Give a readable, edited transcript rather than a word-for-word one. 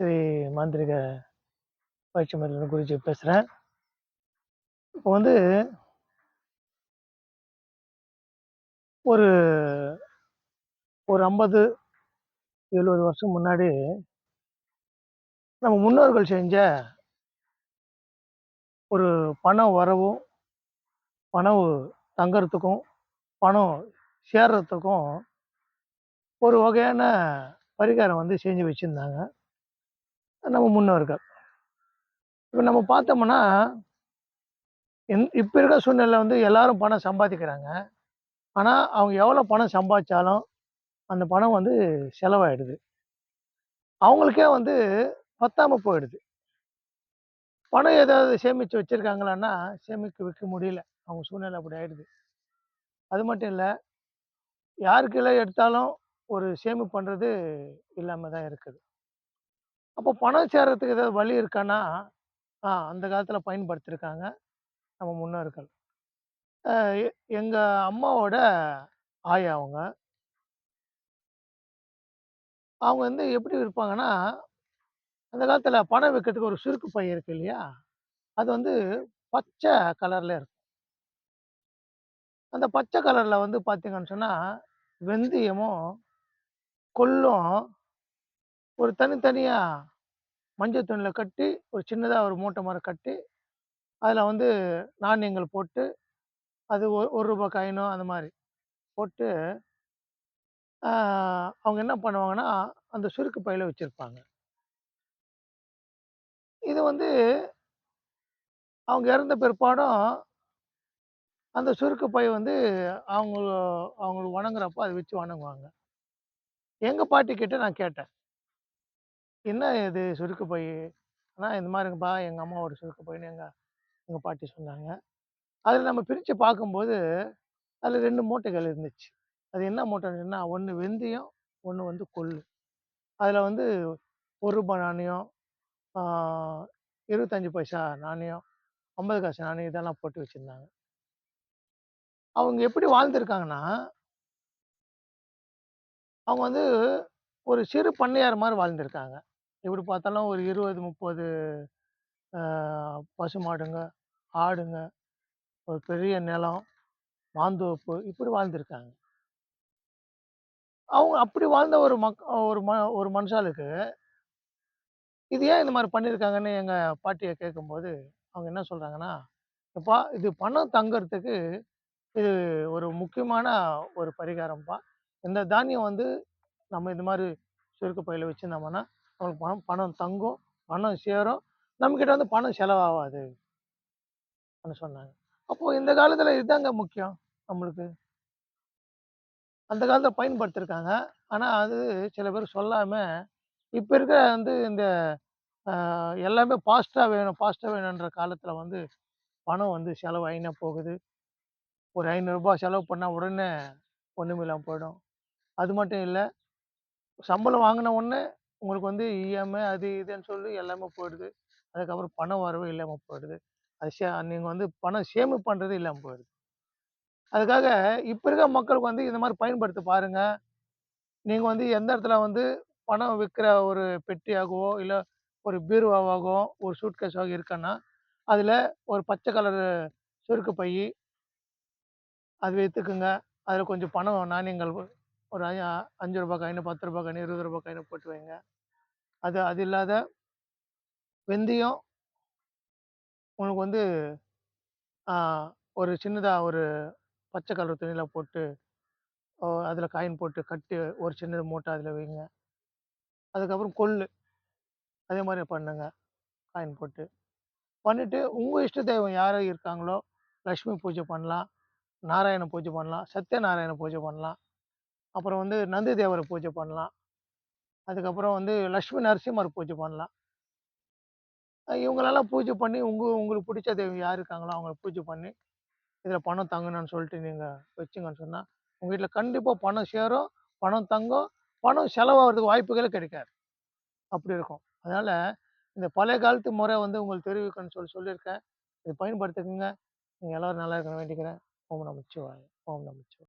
ஸ்ரீ மாந்திரிக பயிற்சி மையத்திலிருந்து குருஜி பேசுறேன். இப்போ வந்து ஒரு ஒரு 50, 70 வருஷம் முன்னாடி நம்ம முன்னோர்கள் செஞ்ச ஒரு பண வரவும், பணம் தங்கறதுக்கும், பணம் சேர்றதுக்கும் ஒரு வகையான பரிகாரம் வந்து செஞ்சு வச்சிருந்தாங்க, நம்ம முன்னோர்கள். இப்ப நம்ம பார்த்தோம்னா, இப்ப இருக்க சூழ்நிலையில வந்து எல்லாரும் பணம் சம்பாதிக்கிறாங்க. ஆனா, அவங்க எவ்வளோ பணம் சம்பாதிச்சாலும், அந்த பணம் வந்து செலவாயிடுது. அவங்களுக்கே வந்து பத்தாம போயிடுது. பணம் ஏதாவது சேமிச்சு வச்சிருக்காங்களான்னா, சேமிக்க வைக்க முடியல. அவங்க சூழ்நிலை அப்படி ஆயிடுது. அது மட்டும் இல்ல, யாரு கையில எடுத்தாலும் ஒரு சேமிப்பு பண்றது இல்லாம தான் இருக்குது. அப்போ பணம் சேர்றதுக்கு ஏதாவது வழி இருக்கான்னா, அந்த காலத்துல பயன்படுத்தியிருக்காங்க நம்ம முன்னோர்கள். அ எ எங்க அம்மாவோட ஆயா அவங்க. அவங்க வந்து எப்படி விற்பாங்கன்னா, அந்த காலத்துல பணம் வைக்கிறதுக்கு ஒரு சுருக்கு பை இருக்கு இல்லையா? அது வந்து பச்சை கலர்ல இருக்கும். அந்த பச்சை கலர்ல வந்து பார்த்தீங்கன்னு சொன்னா, வெந்தயமும், கொள்ளும் ஒரு தனித்தனியா மஞ்சள் துணியில கட்டி, ஒரு சின்னதா ஒரு மூட்டை மாரி கட்டி, அதில வந்து நாணயங்கள் போட்டு, அது ரூ. 1 காயினோ அந்த மாரி போட்டு, ஆ அவங்க என்ன பண்ணுவாங்கன்னா, அந்த சுருக்கு பையில வச்சிருப்பாங்க. இது வந்து அவங்க இறந்த பிற்பாடும், அந்த சுருக்கு பை வந்து அவங்க அவங்களுக்கு வணங்குறப்போ அத வச்சு வணங்குவாங்க. எங்க பாட்டி கிட்ட நான் கேட்டேன். "என்ன இது சுருக்கு பை?" "அண்ணா இந்த மாரிங்கப்பா, எங்க அம்மாவோட சுருக்கு பைன்னு" எங்க எங்க பாட்டி சொன்னாங்க. அதில நம்ம பிரிச்சு பார்க்கும்போது, அதில 2 மூட்டைகள் இருந்துச்சு. அது என்ன மூட்டைன்னா, ஒண்ணு வெந்தயம், ஒண்ணு வந்து கொள்ளு. அதுல வந்து ரூ. 1 நாணயம், ஆ 25 பைசா நாணயம், 50 காசு நாணயம் இதெல்லாம் போட்டு வச்சிருந்தாங்க. அவங்க எப்படி வாழ்ந்திருக்காங்கன்னா, அவங்க வந்து ஒரு சிறு பண்ணையார் மாரி வாழ்ந்திருக்காங்க. எப்படி பார்த்தாலும் ஒரு 20, 30 ஆ பசுமாடுங்க, ஆடுங்க, ஒரு பெரிய நிலம், மாந்தோப்பு இப்படி வாழ்ந்திருக்காங்க. அவங்க அப்படி வாழ்ந்த ஒரு ஒரு ஒரு மனுஷாளுக்கு இது ஏன் இந்த மாரி பண்ணியிருக்காங்கன்னு எங்க பாட்டிய கேட்கும்போது, அவங்க என்ன சொல்றாங்கன்னா, "எப்பா இது பணம் தங்கறதுக்கு இது ஒரு முக்கியமான ஒரு பரிகாரம்ப்பா. இந்த தானியம் வந்து நம்ம இது மாரி சுருக்கு பையில வச்சிருந்தோம்னா, நமக்கு பணம் பணம் தங்கும், பணம் சேரும். நம்மகிட்ட வந்து பணம் செலவாவாது." ன்னு சொன்னாங்க. அப்போ இந்த காலத்துல இதாங்க முக்கியம் நம்மளுக்கு. அந்த காலத்துல பயன்படுத்தியிருக்காங்க. ஆனா அது சில பேர் சொல்லாம, இப்ப இருக்கிற வந்து இந்த அ எல்லாமே ஃபாஸ்ட்டா வேணுன்ற காலத்துல வந்து பணம் வந்து செலவாயினே போகுது. ஒரு ரூ. 500 செலவு பண்ணா உடனே ஒண்ணுமில்லாம போயிடும். அது மட்டும் இல்ல, சம்பளம் வாங்குன உடனே உங்களுக்கு வந்து இஎம்ஐ அது இதுன்னு சொல்லி எல்லாமே போயிடுது. அதுக்கப்புறம் பண வரவு இல்லாம போயிடுது. அது நீங்க வந்து பணம் சேமிப்பு பண்றது இல்லாம போயிடுது. அதுக்காக இப்ப இருக்க மக்களுக்கு வந்து இந்த மாரி பயன்படுத்தி பாருங்க. நீங்க வந்து எந்த இடத்துல வந்து பணம் விக்கிற ஒரு பெட்டியாகவோ, இல்ல ஒரு பீரோவாகவோ, ஒரு சூட்கேஸாகவோ இருக்குன்னா, அதுல ஒரு பச்சை கலரு சுருக்கு பையி அது வைத்துக்குங்க. அதில கொஞ்சம் பணம் நாணயங்கள் ஒரு ரூ. 5 காயினு, ரூ. 10 காயினு, ரூ. 20 காயினு போட்டு வைங்க. அது அது இல்லாத வெந்தயம் உங்களுக்கு வந்து ஆ ஒரு சின்னதா ஒரு பச்சை கலர் துணியில போட்டு, அதில காயின் போட்டு கட்டி ஒரு சின்னது மூட்டை அதில வைங்க. அதுக்கப்புறம் கொள்ளு அதே மாரி பண்ணுங்க. காயின் போட்டு. பண்ணிட்டு உங்க இஷ்ட தெய்வம் யாரு இருக்காங்களோ, லட்சுமி பூஜை பண்ணலாம், நாராயண பூஜை பண்ணலாம், சத்யநாராயண பூஜை பண்ணலாம். அப்புறம் வந்து நந்தி தேவர பூஜை பண்ணலாம். அதுக்கப்புறம் வந்து லட்சுமி நரசிம்மர் பூஜை பண்ணலாம். இவங்களெல்லாம் பூஜை பண்ணி உங்களுக்கு பிடிச்ச தெய்வம் யார் இருக்காங்களோ அவங்கள பூஜை பண்ணி, இதில பணம் தங்கணும்னு சொல்லிட்டு நீங்க வச்சீங்கன்னு சொன்னா, உங்க வீட்ல கண்டிப்பா பணம் சேரும், பணம் தங்கும், பணம் செலவாகுறதுக்கு வாய்ப்புகளே கிடைக்காது. அப்படி இருக்கும். அதனால இந்த பழைய காலத்து முறை வந்து உங்களுக்கு தெரிவிக்கணும்னு சொல்லியிருக்கேன். இத பயன்படுத்திக்கங்க. நீங்க எல்லாரும் நல்லா இருக்கணும்னு வேண்டிக்கிறேன். ஓம் நமச்சிவாய! ஓம் நமச்சிவாய!